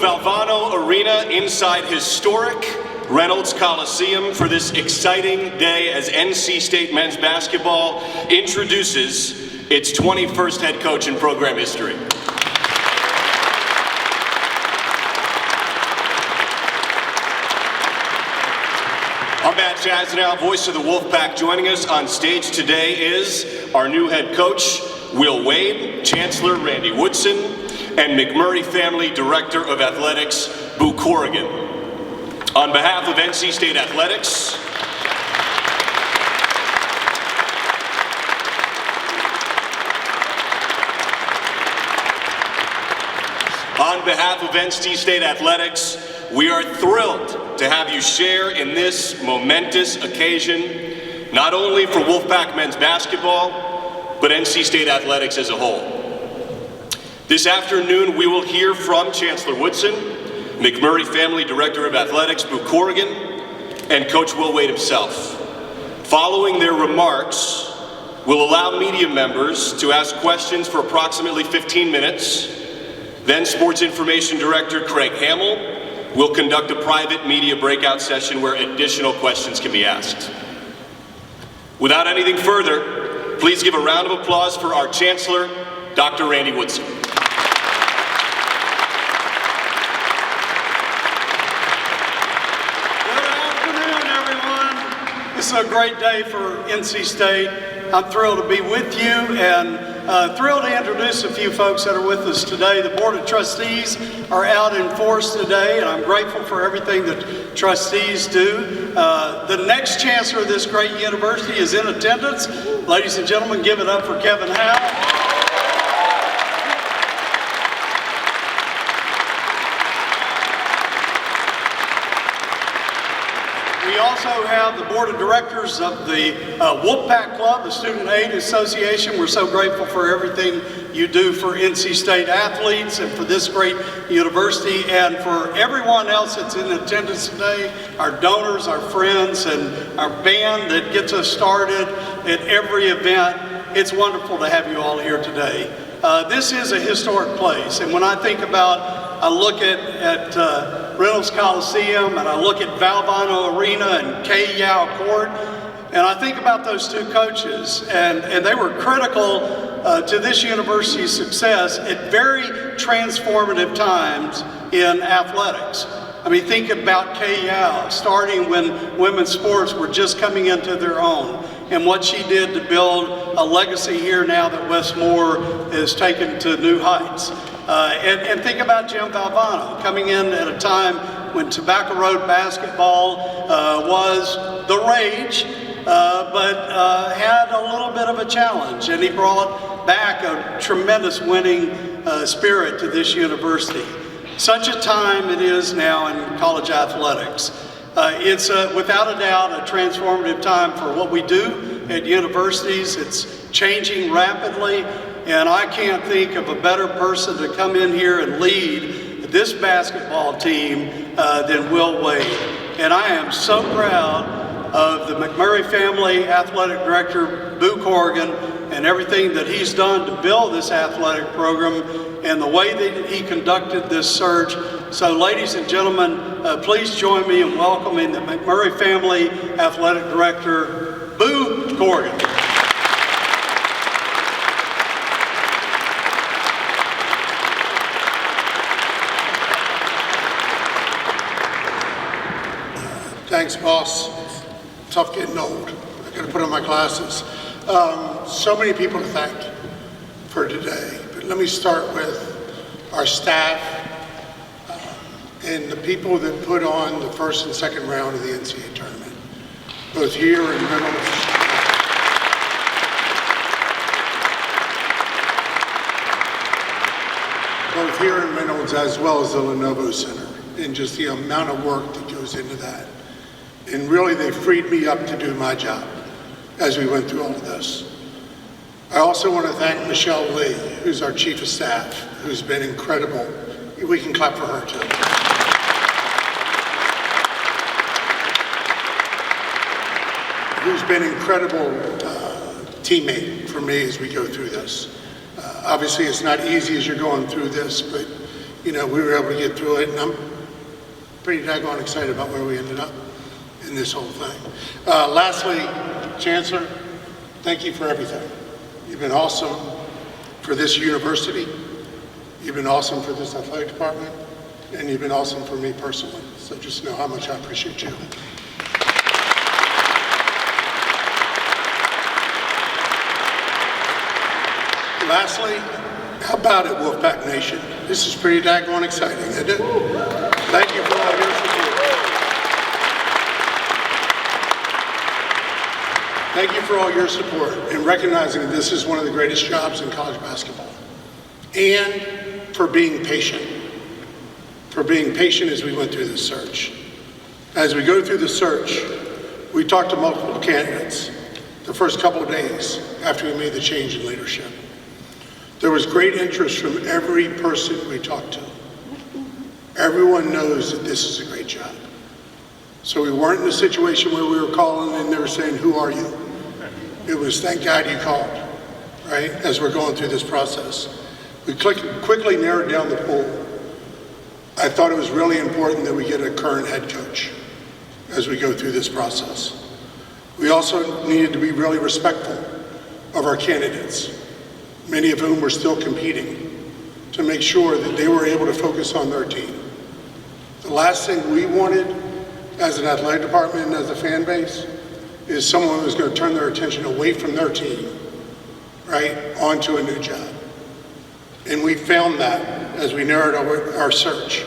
Valvano Arena inside historic Reynolds Coliseum for this exciting day as NC State men's basketball introduces its 21st head coach in program history. I'm Matt Chasnow, voice of the Wolfpack. Joining us on stage today is our new head coach, Will Wade, Chancellor Randy Woodson, and McMurray Family Director of Athletics, Corrigan. On behalf of NC State Athletics, we are thrilled to have you share in this momentous occasion, not only for Wolfpack men's basketball, but NC State Athletics as a whole. This afternoon, we will hear from Chancellor Woodson, McMurray Family Director of Athletics, Corrigan, and Coach Will Wade himself. Following their remarks, we'll allow media members to ask questions for approximately 15 minutes. Then Sports Information Director Craig Hamill will conduct a private media breakout session where additional questions can be asked. Without anything further, please give a round of applause for our Chancellor, Dr. Randy Woodson. This is a great day for NC State. I'm thrilled to be with you and thrilled to introduce a few folks that are with us today. The Board of Trustees are out in force today, and I'm grateful for everything that trustees do. The next chancellor of this great university is in attendance. Ladies and gentlemen, give it up for Kevin Howe. We also have the board of directors of the Wolfpack Club, the Student Aid Association. We're so grateful for everything you do for NC State athletes and for this great university, and for everyone else that's in attendance today, our donors, our friends, and our band that gets us started at every event. It's wonderful to have you all here today. This is a historic place, and when I think about, I look at Reynolds Coliseum, and I look at Valvano Arena and K. Yao Court, and I think about those two coaches, and they were critical to this university's success at very transformative times in athletics. I mean, think about K. Yao, starting when women's sports were just coming into their own, and what she did to build a legacy here now that Westmore is taken to new heights. And think about Jim Valvano, coming in at a time when Tobacco Road basketball was the rage, but had a little bit of a challenge, and he brought back a tremendous winning spirit to this university. Such a time it is now in college athletics. It's without a doubt a transformative time for what we do at universities. It's changing rapidly, and I can't think of a better person to come in here and lead this basketball team than Will Wade. And I am so proud of the McMurray Family Athletic Director, Corrigan, and everything that he's done to build this athletic program and the way that he conducted this search. So ladies and gentlemen, please join me in welcoming the McMurray Family Athletic Director, Corrigan. Thanks, boss. Tough getting old. I gotta put on my glasses. So many people to thank for today, but let me start with our staff and the people that put on the first and second round of the NCAA tournament, both here in Reynolds. Both here in Reynolds as well as the Lenovo Center, and just the amount of work that goes into that. And really, they freed me up to do my job as we went through all of this. I also want to thank Michelle Lee, who's our Chief of Staff, who's been incredible. We can clap for her too. Who's been an incredible teammate for me as we go through this. Obviously, it's not easy as you're going through this, but we were able to get through it, and I'm pretty daggone excited about where we ended up in this whole thing. Lastly, Chancellor, thank you for everything. You've been awesome for this university, you've been awesome for this athletic department, and you've been awesome for me personally. So just know how much I appreciate you. Lastly, how about it, Wolfpack Nation? This is pretty daggone exciting, isn't it? Thank you for all your support. Thank you for all your support in recognizing this is one of the greatest jobs in college basketball. And for being patient. For being patient as we went through this search. As we go through the search, we talked to multiple candidates the first couple of days after we made the change in leadership. There was great interest from every person we talked to. Everyone knows that this is a great job. So we weren't in a situation where we were calling and they were saying, who are you? It was, thank God you called, right? As we're going through this process. We quickly narrowed down the pool. I thought it was really important that we get a current head coach as we go through this process. We also needed to be really respectful of our candidates, many of whom were still competing, to make sure that they were able to focus on their team. The last thing we wanted as an athletic department and as a fan base is someone who's going to turn their attention away from their team, right, onto a new job. And we found that as we narrowed our search,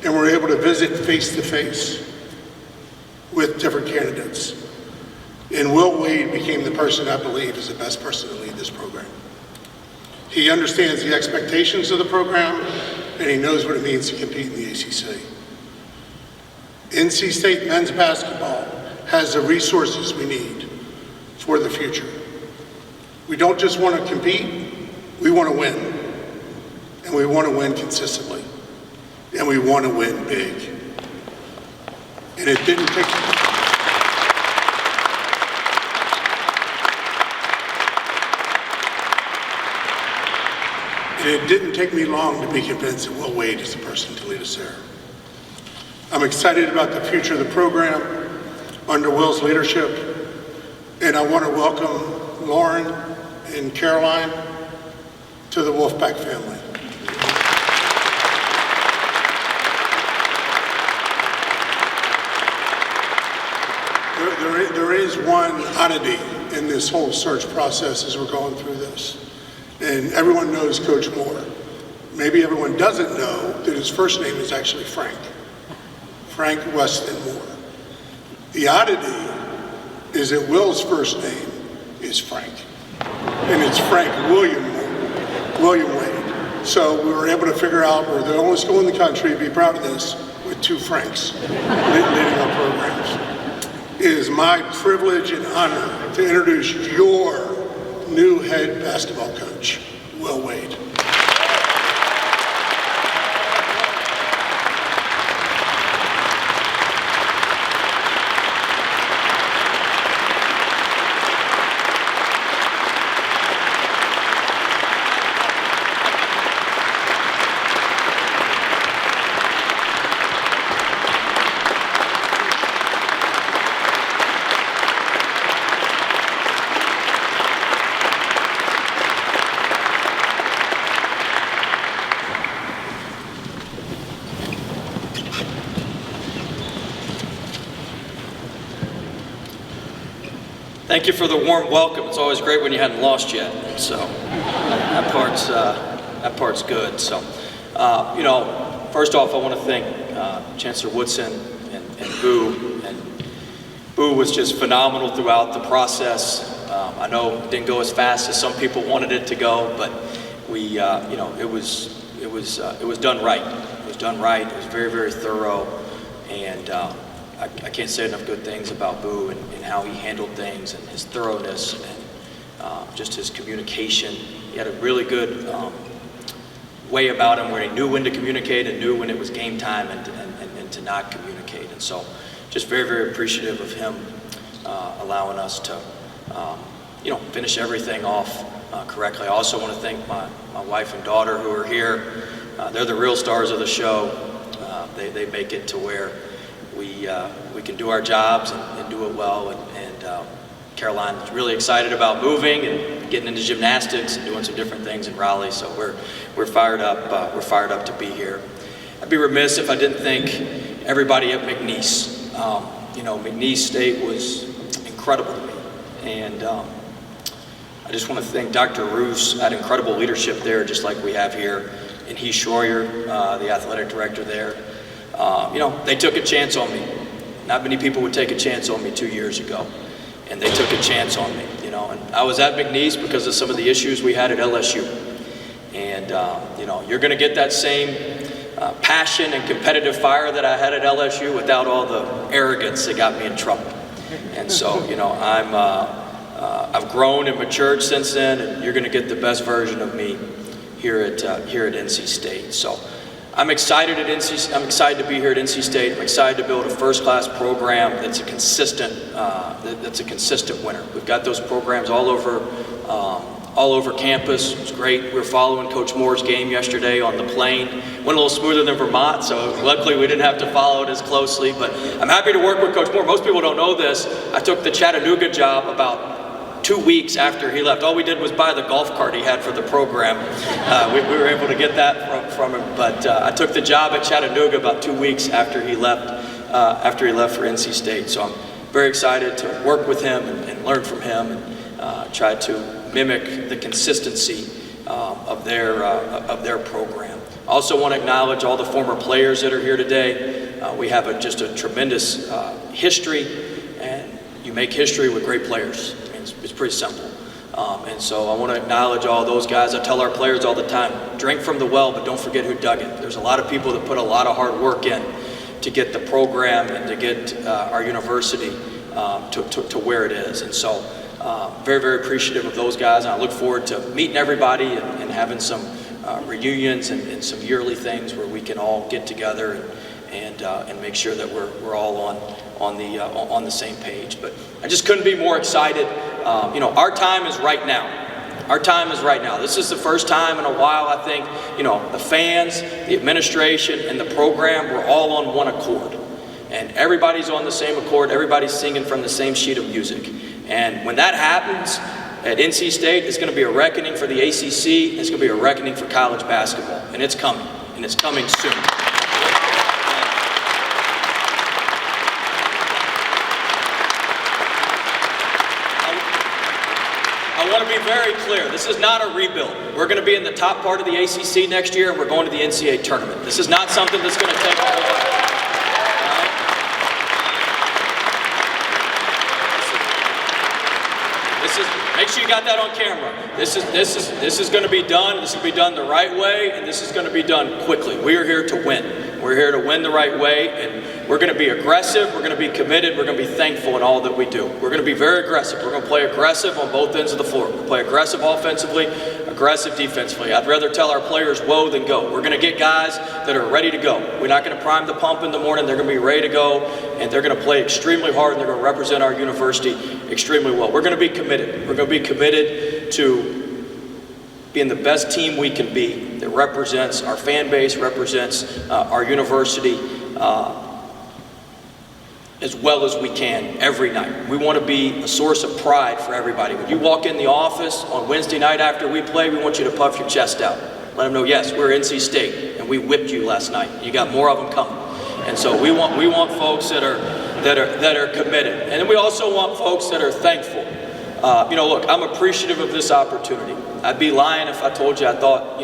and we're able to visit face-to-face with different candidates. And Will Wade became the person I believe is the best person to lead this program. He understands the expectations of the program, and he knows what it means to compete in the ACC. NC State men's basketball has the resources we need for the future. We don't just want to compete, we want to win. And we want to win consistently. And we want to win big. And it didn't take... And it didn't take me long to be convinced that Will Wade is the person to lead us there. I'm excited about the future of the program under Will's leadership, and I want to welcome Lauren and Caroline to the Wolfpack family. There is one oddity in this whole search process as we're going through this. And everyone knows Coach Moore. Maybe everyone doesn't know that his first name is actually Frank. Frank Weston Moore. The oddity is that Will's first name is Frank. And it's Frank William Wade. So we were able to figure out we're the only school in the country, be proud of this, with two Franks leading our programs. It is my privilege and honor to introduce your new head basketball coach, Will Wade. Thank you for the warm welcome. It's always great when you hadn't lost yet. So that part's good. So, first off, I want to thank Chancellor Woodson and Boo. And Boo was just phenomenal throughout the process. I know it didn't go as fast as some people wanted it to go, but we, it was done right. It was done right. It was very, very thorough, and I can't say enough good things about Boo and how he handled things and his thoroughness and just his communication. He had a really good way about him where he knew when to communicate and knew when it was game time and to not communicate. And so just very, very appreciative of him allowing us to finish everything off correctly. I also want to thank my wife and daughter who are here. they're the real stars of the show. They make it to where we can do our jobs and do it well. And Caroline's really excited about moving and getting into gymnastics and doing some different things in Raleigh. So we're fired up. We're fired up to be here. I'd be remiss if I didn't thank everybody at McNeese. McNeese State was incredible to me, and I just want to thank Dr. Roos. Had incredible leadership there, just like we have here, and Heath Schroyer, the athletic director there. They took a chance on me. Not many people would take a chance on me 2 years ago, and they took a chance on me. And I was at McNeese because of some of the issues we had at LSU, and you're going to get that same passion and competitive fire that I had at LSU without all the arrogance that got me in trouble. And so, I've grown and matured since then, and you're going to get the best version of me here at NC State. So, I'm excited I'm excited to be here at NC State. I'm excited to build a first-class program that's a consistent winner. We've got those programs all over campus. It was great. We were following Coach Moore's game yesterday on the plane. Went a little smoother than Vermont, so luckily we didn't have to follow it as closely. But I'm happy to work with Coach Moore. Most people don't know this. I took the Chattanooga job about 2 weeks after he left. All we did was buy the golf cart he had for the program. We were able to get that from him. But I took the job at Chattanooga about 2 weeks after he left for NC State. So I'm very excited to work with him and learn from him and try to mimic the consistency of their program. I also want to acknowledge all the former players that are here today. We have just a tremendous history, and you make history with great players. I mean, it's pretty simple. And so I want to acknowledge all those guys. I tell our players all the time, drink from the well, but don't forget who dug it. There's a lot of people that put a lot of hard work in to get the program and to get our university to where it is. And so very, very appreciative of those guys, and I look forward to meeting everybody and having some reunions and some yearly things where we can all get together and make sure that we're all on the same page. But I just couldn't be more excited. Our time is right now. Our time is right now. This is the first time in a while, I think, the fans, the administration, and the program, we're all on one accord. And everybody's on the same accord. Everybody's singing from the same sheet of music. And when that happens at NC State, it's going to be a reckoning for the ACC. It's going to be a reckoning for college basketball. And it's coming. And it's coming soon. I want to be very clear. This is not a rebuild. We're going to be in the top part of the ACC next year, and we're going to the NCAA tournament. This is not something that's going to take a whole lot. Make sure you got that on camera. This is going to be done. This will be done the right way, and this is going to be done quickly. We are here to win. We're here to win the right way, and we're going to be aggressive. We're going to be committed. We're going to be thankful in all that we do. We're going to be very aggressive. We're going to play aggressive on both ends of the floor. We'll play aggressive offensively, aggressive defensively. I'd rather tell our players whoa than go. We're going to get guys that are ready to go. We're not going to prime the pump in the morning. They're going to be ready to go, and they're going to play extremely hard, and they're going to represent our university extremely well. We're going to be committed. We're going to be committed to being the best team we can be that represents our fan base, represents our university as well as we can every night. We want to be a source of pride for everybody. When you walk in the office on Wednesday night after we play, we want you to puff your chest out. Let them know, yes, we're NC State, and we whipped you last night. You got more of them coming. And so we want folks that are committed. And then we also want folks that are thankful. Look, I'm appreciative of this opportunity. I'd be lying if I told you I thought,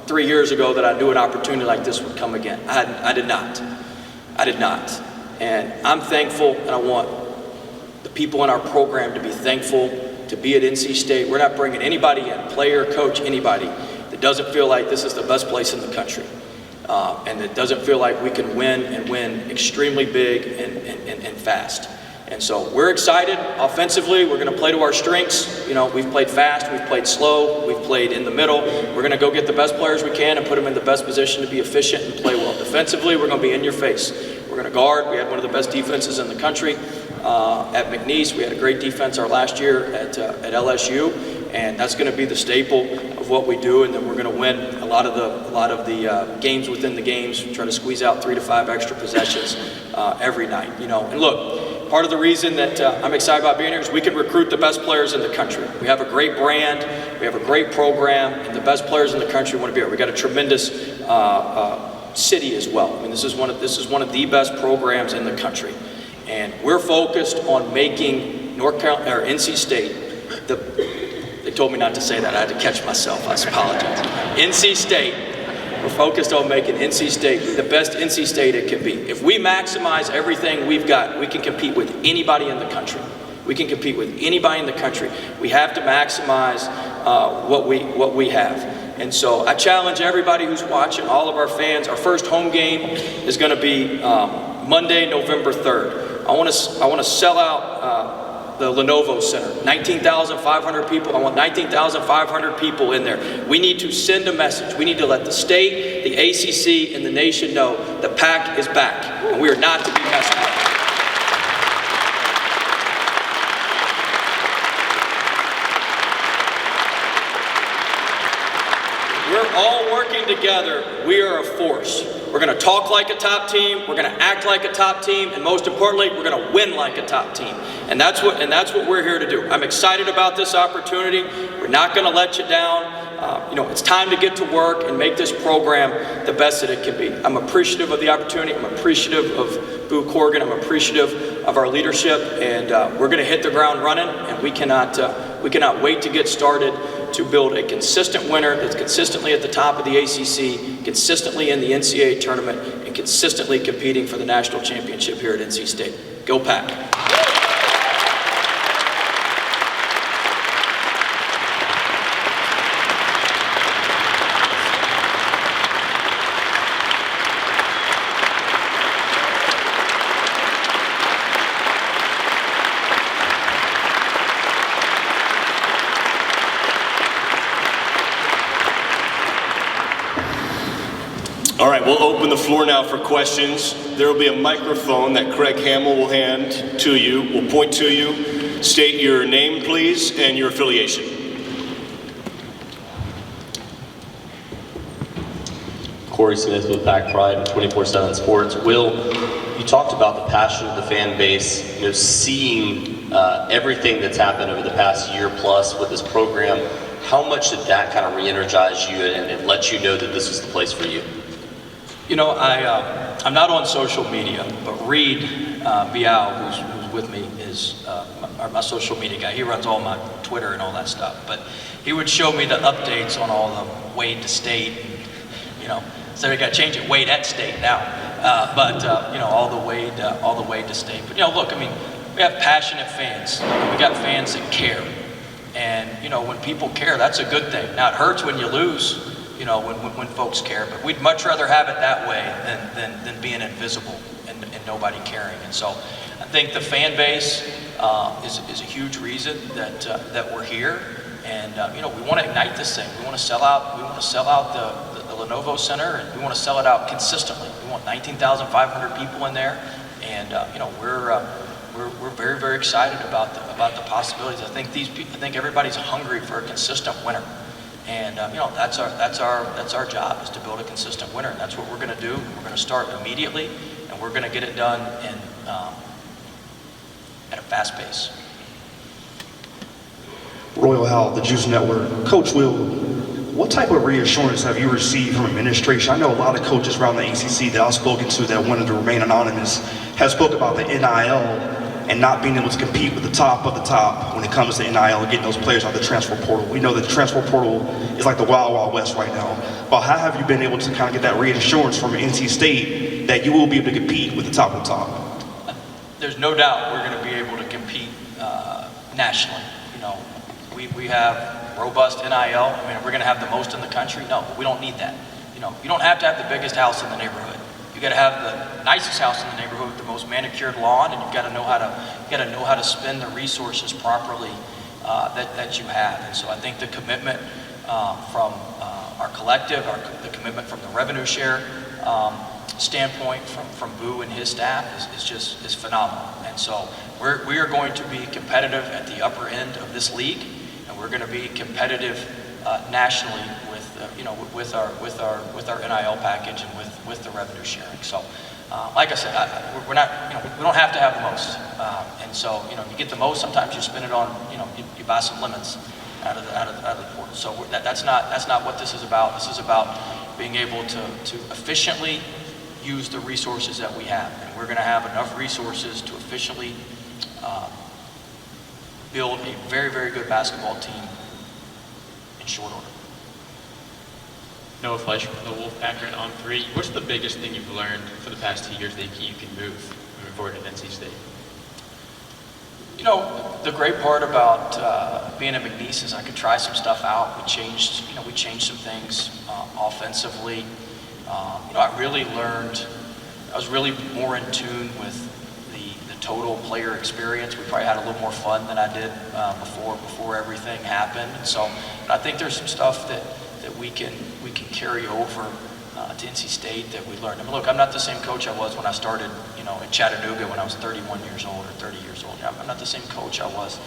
3 years ago that I knew an opportunity like this would come again. I did not. I did not. And I'm thankful, and I want the people in our program to be thankful to be at NC State. We're not bringing anybody in, player, coach, anybody, that doesn't feel like this is the best place in the country. And that doesn't feel like we can win and win extremely big and fast. And so we're excited offensively. We're going to play to our strengths. We've played fast, we've played slow, we've played in the middle. We're going to go get the best players we can and put them in the best position to be efficient and play well. Defensively, we're going to be in your face. We're going to guard. We had one of the best defenses in the country at McNeese. We had a great defense our last year at LSU, and that's going to be the staple of of what we do, and that we're going to win a lot of the games within the games. Try to squeeze out 3 to 5 extra possessions every night. And look, part of the reason that I'm excited about being here is we can recruit the best players in the country. We have a great brand, we have a great program, and the best players in the country want to be here. We got a tremendous city as well. I mean, this is one of the best programs in the country, and we're focused on making NC State They told me not to say that. I had to catch myself. I apologize. NC State. We're focused on making NC State the best NC State it can be. If we maximize everything we've got, we can compete with anybody in the country. We can compete with anybody in the country. We have to maximize what we have. And so I challenge everybody who's watching, all of our fans. Our first home game is going to be Monday, November 3rd. I want to sell out the Lenovo Center. 19,500 people. I want 19,500 people in there. We need to send a message. We need to let the state, the ACC, and the nation know the Pac is back, and we are not to be messed with. We're all working together. We are a force. We're going to talk like a top team. We're going to act like a top team, and most importantly, we're going to win like a top team. And that's what we're here to do. I'm excited about this opportunity. We're not going to let you down. It's time to get to work and make this program the best that it can be. I'm appreciative of the opportunity. I'm appreciative of Boo Corrigan. I'm appreciative of our leadership, and we're going to hit the ground running. And we cannot wait to get started to build a consistent winner that's consistently at the top of the ACC, consistently in the NCAA tournament, and consistently competing for the national championship here at NC State. Go Pac! All right, we'll open the floor now for questions. There will be a microphone that Craig Hamill will hand to you. We'll point to you. State your name, please, and your affiliation. Corey Smith with Pac Pride and 24/7 Sports. Will, you talked about the passion of the fan base, seeing everything that's happened over the past year plus with this program. How much did that kind of re-energize you and let you know that this was the place for you? I'm not on social media, but Reed Biao, who's with me, is my social media guy. He runs all my Twitter and all that stuff. But he would show me the updates on all the Wade to State, so we got to change it, Wade at State now. All the Wade to State. But look, we have passionate fans. We got fans that care, and when people care, that's a good thing. Now it hurts when you lose. When folks care, but we'd much rather have it that way than being invisible and nobody caring. And so I think the fan base is a huge reason that we're here. And we want to ignite this thing. We want to sell out. We want to sell out the Lenovo Center, and we want to sell it out consistently. We want 19,500 people in there, and we're very, very excited about the possibilities. I think everybody's hungry for a consistent winner. And that's our job, is to build a consistent winner, and that's what we're going to do. We're going to start immediately, and we're going to get it done at a fast pace. Royal Howell, the Juice Network. Coach Will, what type of reassurance have you received from administration? I know a lot of coaches around the ACC that I've spoken to that wanted to remain anonymous have spoke about the NIL and not being able to compete with the top of the top when it comes to NIL and getting those players out of the transfer portal. We know that the transfer portal is like the wild, wild west right now. But how have you been able to kind of get that reassurance from NC State that you will be able to compete with the top of the top? There's no doubt we're going to be able to compete nationally. We have robust NIL. We're going to have the most in the country. No, we don't need that. You don't have to have the biggest house in the neighborhood. You got to have the nicest house in the neighborhood with the most manicured lawn, and you've got to know how to spend the resources properly that you have. And so I think the commitment from our collective, the commitment from the revenue share standpoint from Boo and his staff is phenomenal. And so we are going to be competitive at the upper end of this league, and we're going to be competitive nationally with with our NIL package and with the revenue sharing. So, like I said, we're not we don't have to have the most, and so you get the most. Sometimes you spend it on you buy some lemons out of the portal. So that's not what this is about. This is about being able to efficiently use the resources that we have, and we're going to have enough resources to efficiently build a very, very good basketball team in short order. Noah Fleischer from the Wolfpack and On 3. What's the biggest thing you've learned for the past 2 years that you can move moving forward at NC State? The great part about being at McNeese is I could try some stuff out. We changed some things offensively. I really learned. I was really more in tune with the total player experience. We probably had a little more fun than I did before everything happened. And so I think there's some stuff that we can carry over to NC State that we learned. I mean, look, I'm not the same coach I was when I started, in Chattanooga when I was 31 years old or 30 years old. I'm not the same coach I was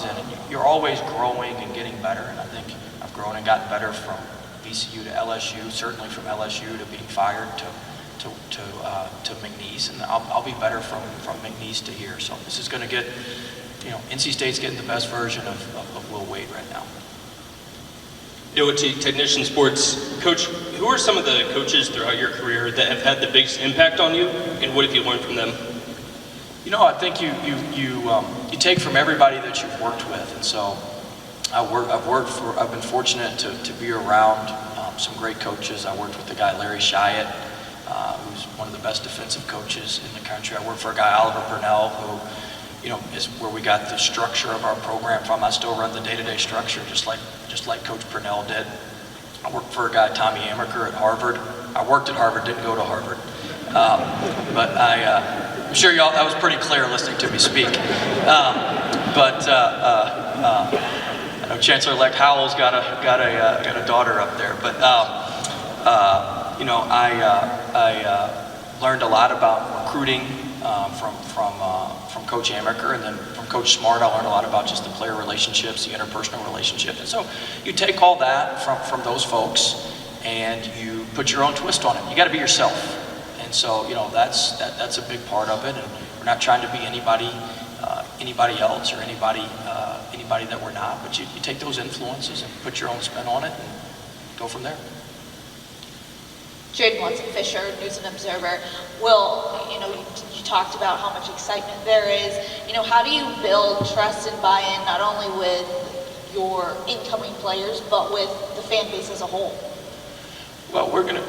then. And you're always growing and getting better. And I think I've grown and gotten better from VCU to LSU, certainly from LSU to being fired to McNeese, and I'll be better from McNeese to here. So this is going to get, NC State's getting the best version of Will Wade right now. With Technician Sports, Coach, who are some of the coaches throughout your career that have had the biggest impact on you, and what have you learned from them? I think you take from everybody that you've worked with, and so I've been fortunate to be around some great coaches. I worked with the guy Larry Shyatt, who's one of the best defensive coaches in the country. I worked for a guy Oliver Purnell, who is where we got the structure of our program from. I still run the day-to-day structure, just like Coach Purnell did. I worked for a guy, Tommy Amaker, at Harvard. I worked at Harvard, didn't go to Harvard. But I'm sure y'all, that was pretty clear listening to me speak. I know Chancellor-elect Howell's got a daughter up there. But I learned a lot about recruiting from Coach Amaker, and then from Coach Smart, I learned a lot about just the player relationships, the interpersonal relationships. And so you take all that from those folks and you put your own twist on it. You got to be yourself. And so, that's a big part of it. And we're not trying to be anybody else or anybody that we're not. But you take those influences and put your own spin on it and go from there. Jaden Watson-Fisher, News and Observer. Will, you talked about how much excitement there is. How do you build trust and buy-in not only with your incoming players but with the fan base as a whole? Well, we're gonna